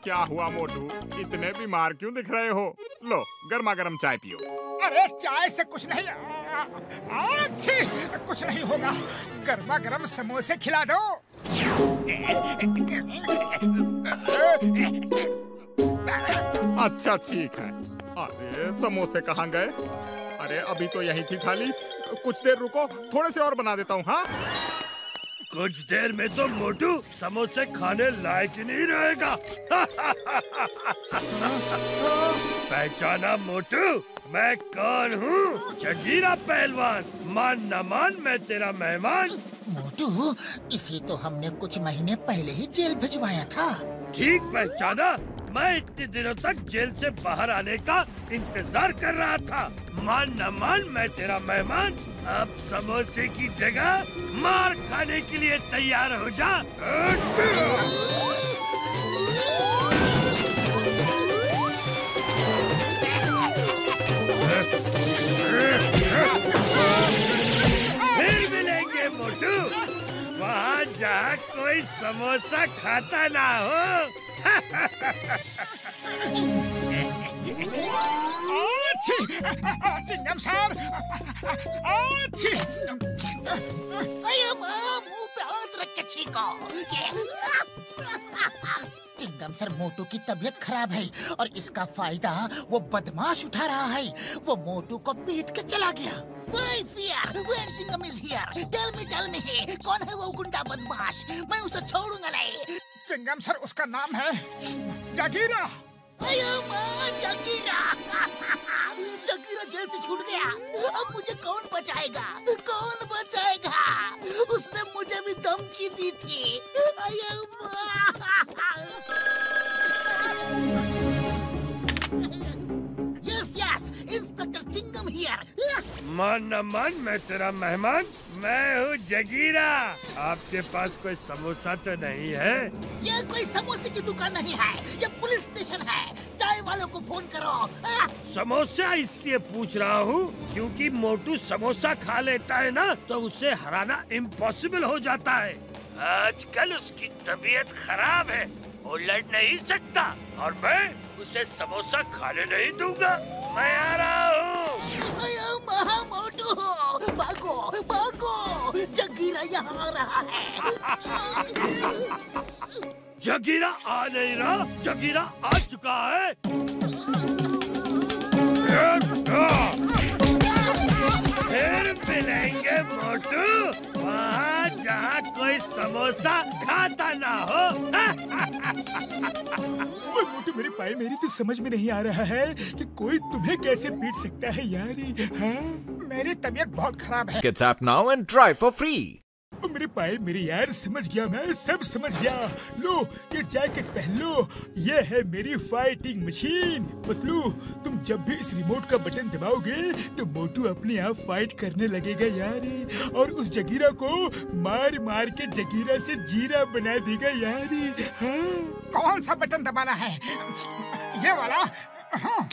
क्या हुआ मोटू, इतने बीमार क्यों दिख रहे हो? लो गर्मा गर्म चाय पियो। अरे चाय से कुछ नहीं, कुछ नहीं होगा। गर्मा गर्म समोसे खिला दो। अच्छा ठीक है। अरे समोसे कहाँ गए? अरे अभी तो यही थी थाली। कुछ देर रुको, थोड़े से और बना देता हूँ। हाँ कुछ देर में तो मोटू समोसे खाने लायक ही नहीं रहेगा। पहचाना मोटू, मैं कौन हूँ? जगीरा पहलवान। मान न मान मैं तेरा मेहमान। मोटू, इसे तो हमने कुछ महीने पहले ही जेल भिजवाया था। ठीक पहचाना, मैं इतने दिनों तक जेल से बाहर आने का इंतजार कर रहा था। मान न मान मैं तेरा मेहमान। अब समोसे की जगह मार खाने के लिए तैयार हो जा। फिर मिलेंगे मोटू, वहाँ जहाँ कोई समोसा खाता ना हो। चिंगम सर, मुंह पे हाथ रख के छीको। चिंगम सर, मोटू की तबीयत खराब है और इसका फायदा वो बदमाश उठा रहा है। वो मोटू को पीट के चला गया। Chingum is here. Tell me, कौन है वो गुंडा बदमाश? मैं उसे छोड़ूंगा नहीं। चिंगम सर, उसका नाम है जगीरा। जगीरा जेल से छूट गया। अब मुझे कौन बचाएगा? उसने मुझे भी धमकी दी थी। Yes, inspector Chingum here. मान न मान मैं तेरा मेहमान। मैं हूँ जगीरा। आपके पास कोई समोसा तो नहीं है? ये कोई समोसे की दुकान नहीं है, ये पुलिस स्टेशन है। चाय वालों को फोन करो। समोसा इसलिए पूछ रहा हूँ क्योंकि मोटू समोसा खा लेता है ना, तो उसे हराना इम्पॉसिबल हो जाता है। आजकल उसकी तबीयत खराब है, वो लड़ नहीं सकता और मैं उसे समोसा खाने नहीं दूंगा। मैं आ रहा हूँ। मोटू, भागो, जगीरा यहाँ आ रहा है। जगीरा आ नहीं रहा, जगीरा आ चुका है। फिर मिलेंगे मोटू, वहाँ जहाँ कोई समोसा खाता ना हो। मोटू मेरे भाई, मेरी तो समझ में नहीं आ रहा है कि कोई तुम्हें कैसे पीट सकता है यार। हाँ? मेरी तबीयत बहुत खराब है। Get app now and try for free. मेरे भाई मेरे यार, समझ गया, मैं सब समझ गया। लो ये जैकेट पहन लो, ये है मेरी फाइटिंग मशीन। पतलू, तुम जब भी इस रिमोट का बटन दबाओगे तो मोटू अपने आप फाइट करने लगेगा यार, और उस जगीरा को मार मार के जगीरा से जीरा बना देगा यार। हाँ? कौन सा बटन दबाना है? ये वाला? हाँ।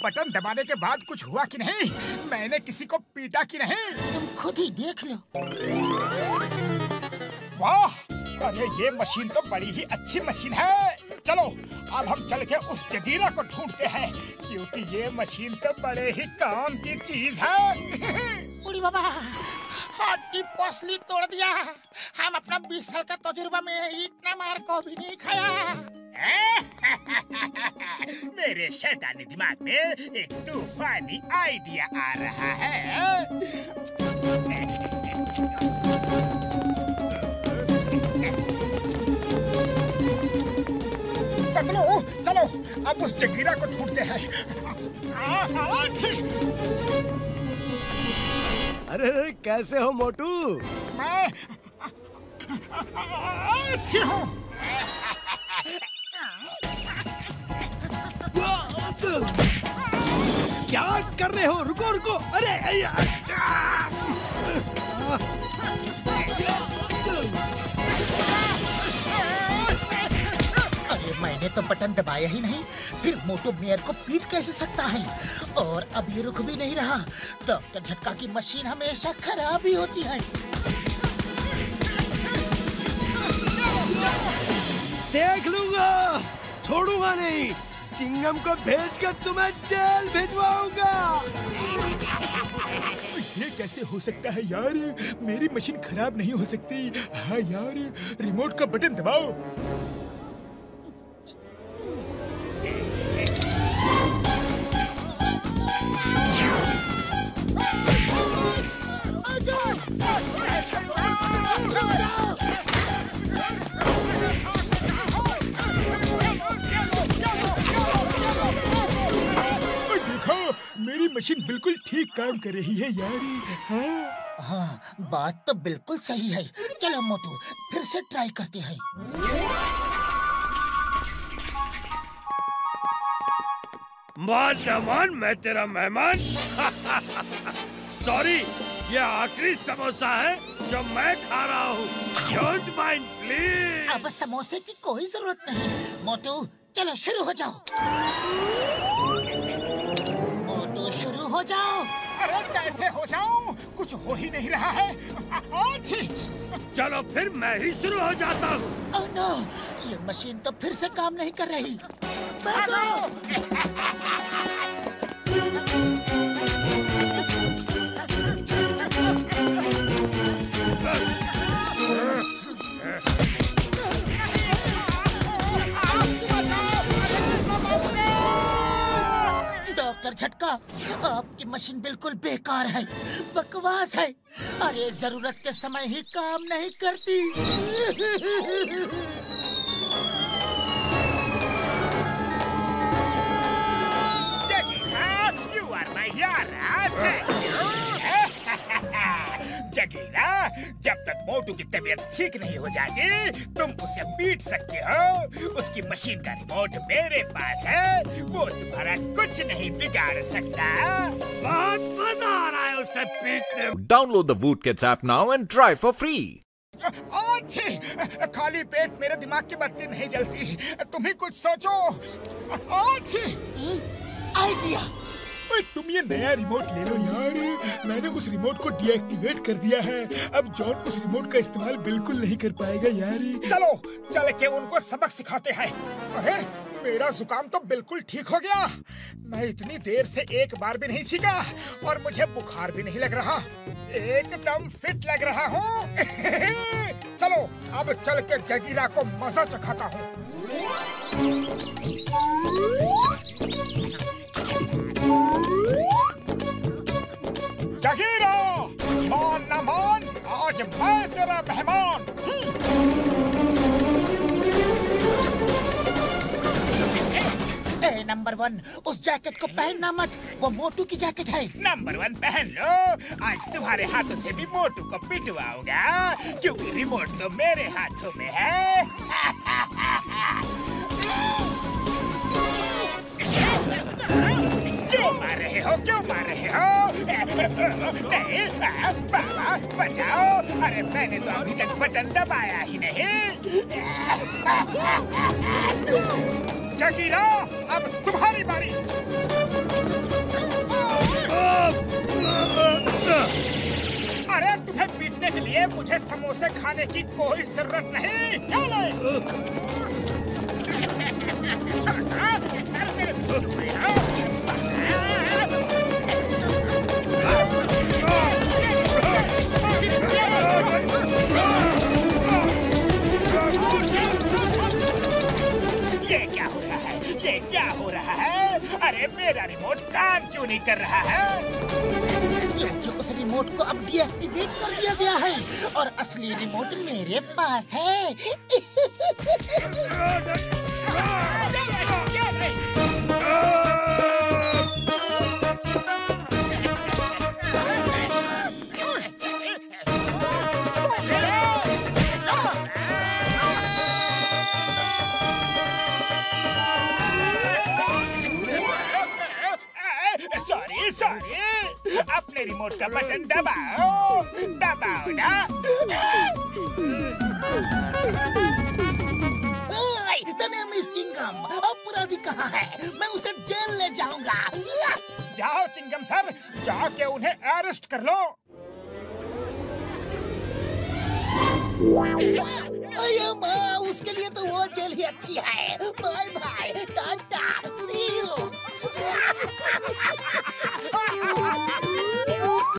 बटन दबाने के बाद कुछ हुआ कि नहीं? मैंने किसी को पीटा कि नहीं? तुम खुद ही देख लो। वाह, अरे ये मशीन तो बड़ी ही अच्छी मशीन है। चलो अब हम चल के उस जगीरा को ढूंढते हैं, क्योंकि ये मशीन तो बड़े ही काम की चीज है। बुढ़ी बाबा, हड्डी पसली तोड़ दिया। हम अपना 20 साल का तजुर्बा में इतना मार को भी नहीं खाया। मेरे शैतानी दिमाग में एक तूफानी आइडिया आ रहा है। पतलू, चलो अब उस जगीरा को ढूंढते हैं। अरे कैसे हो मोटू? मैं अच्छी हूँ। क्या कर रहे हो? रुको रुको। अरे अरे मैंने तो बटन दबाया ही नहीं, फिर मोटू मेयर को पीट कैसे सकता है? और अब ये रुक भी नहीं रहा। डॉक्टर झटका की मशीन हमेशा खराब ही होती है। देख लूंगा, छोड़ूंगा नहीं। चिंगम को भेजकर तुम्हें जेल भिजवाऊंगा। ये कैसे हो सकता है यार? मेरी मशीन खराब नहीं हो सकती। हाँ यार, रिमोट का बटन दबाओ। मेरी मशीन बिल्कुल ठीक काम कर रही है यार। हाँ, बात तो बिल्कुल सही है। चलो मोटू, फिर से ट्राई करते हैं। मान न मान, मैं तेरा मेहमान। सॉरी, ये आखिरी समोसा है जो मैं खा रहा हूँ। Don't mind please. अब समोसे की कोई जरूरत नहीं। मोटू चलो शुरू हो जाओ। शुरू हो जाओ। अरे कैसे हो जाऊं? कुछ हो ही नहीं रहा है। चलो फिर मैं ही शुरू हो जाता हूँ। ओह नो, ये मशीन तो फिर से काम नहीं कर रही। भागो! डॉक्टर झटका, आपकी मशीन बिल्कुल बेकार है, बकवास है। अरे जरूरत के समय ही काम नहीं करती। You are my hero. Thank you. Jagira, जब तक मोटू की तबीयत ठीक नहीं हो जाती, तुम उसे पीट सकते हो। उसकी मशीन का रिमोट मेरे पास है, वो तुम्हारा कुछ नहीं बिगाड़ सकता। बहुत मजा आ रहा है उसे पीटने। Download the Woodkids app now and try for free. अच्छी, खाली पेट मेरे दिमाग की बत्ती नहीं जलती। तुम ही कुछ सोचो। अच्छी आइडिया। तुम ये नया रिमोट ले लो यार। मैंने उस रिमोट को डीएक्टिवेट कर दिया है। अब जॉन उस रिमोट का इस्तेमाल बिल्कुल नहीं कर पाएगा यार। चलो चल के उनको सबक सिखाते हैं। अरे मेरा जुकाम तो बिल्कुल ठीक हो गया। मैं इतनी देर से एक बार भी नहीं छींका और मुझे बुखार भी नहीं लग रहा। एकदम फिट लग रहा हूँ। चलो अब चल के जगीरा को मजा चखाता हूँ। जगीरा, मान न मान, आज मैं तेरा मेहमान। नंबर 1, उस जैकेट को पहनना मत, वो मोटू की जैकेट है। नंबर 1 पहन लो। आज तुम्हारे हाथों से भी मोटू को पिटवाऊंगा, क्योंकि रिमोट तो मेरे हाथों में है। क्यों मार रहे हो? क्यों मार रहे हो? नहीं, बाबा बचाओ। अरे मैंने तो अभी तक बटन दबाया ही नहीं। जगीरा, अब तुम्हारी बारी। अरे तुम्हें पीटने के लिए मुझे समोसे खाने की कोई जरूरत नहीं। ये क्या हो रहा है? ये क्या हो रहा है? अरे मेरा रिमोट काम क्यों नहीं कर रहा है? क्योंकि उस रिमोट को अब डीएक्टिवेट कर दिया गया है और असली रिमोट मेरे पास है। सॉरी, अपने रिमोट का बटन दबाओ, दबाओ ना। चिंगम, अपराधी कहाँ है? मैं उसे जेल ले जाऊंगा। जाओ चिंगम सर, जाके उन्हें अरेस्ट कर लो। अरे माँ, उसके लिए तो वो जेल ही अच्छी है। Bye bye, tata, see you.